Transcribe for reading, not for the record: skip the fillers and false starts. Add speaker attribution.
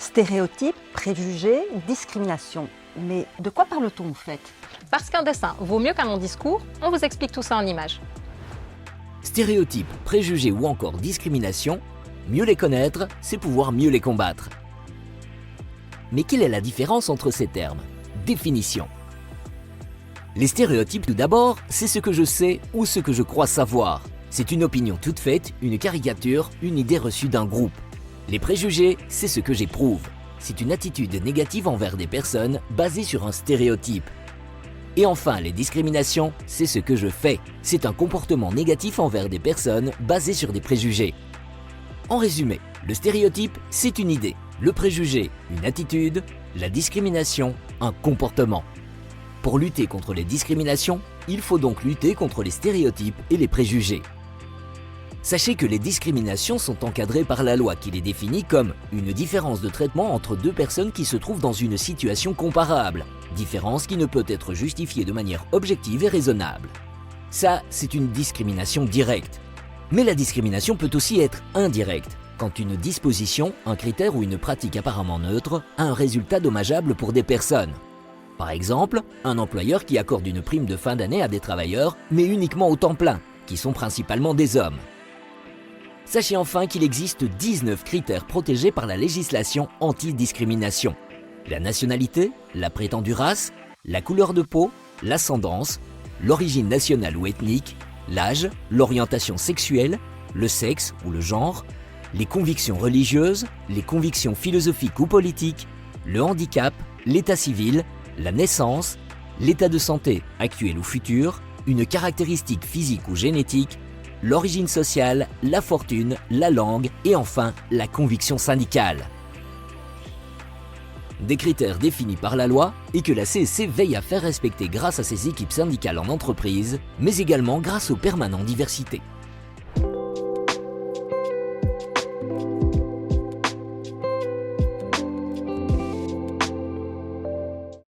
Speaker 1: Stéréotypes, préjugés, discrimination. Mais de quoi parle-t-on en fait?
Speaker 2: Parce qu'un dessin vaut mieux qu'un long discours, on vous explique tout ça en images.
Speaker 3: Stéréotypes, préjugés ou encore discrimination, mieux les connaître, c'est pouvoir mieux les combattre. Mais quelle est la différence entre ces termes? Définition. Les stéréotypes, tout d'abord, c'est ce que je sais ou ce que je crois savoir. C'est une opinion toute faite, une caricature, une idée reçue d'un groupe. Les préjugés, c'est ce que j'éprouve. C'est une attitude négative envers des personnes basée sur un stéréotype. Et enfin, les discriminations, c'est ce que je fais. C'est un comportement négatif envers des personnes basé sur des préjugés. En résumé, le stéréotype, c'est une idée. Le préjugé, une attitude. La discrimination, un comportement. Pour lutter contre les discriminations, il faut donc lutter contre les stéréotypes et les préjugés. Sachez que les discriminations sont encadrées par la loi qui les définit comme une différence de traitement entre deux personnes qui se trouvent dans une situation comparable, différence qui ne peut être justifiée de manière objective et raisonnable. Ça, c'est une discrimination directe. Mais la discrimination peut aussi être indirecte, quand une disposition, un critère ou une pratique apparemment neutre a un résultat dommageable pour des personnes. Par exemple, un employeur qui accorde une prime de fin d'année à des travailleurs, mais uniquement au temps plein, qui sont principalement des hommes. Sachez enfin qu'il existe 19 critères protégés par la législation anti-discrimination. La nationalité, la prétendue race, la couleur de peau, l'ascendance, l'origine nationale ou ethnique, l'âge, l'orientation sexuelle, le sexe ou le genre, les convictions religieuses, les convictions philosophiques ou politiques, le handicap, l'état civil, la naissance, l'état de santé actuel ou futur, une caractéristique physique ou génétique, l'origine sociale, la fortune, la langue et enfin la conviction syndicale. Des critères définis par la loi et que la CSC veille à faire respecter grâce à ses équipes syndicales en entreprise, mais également grâce aux permanents diversité.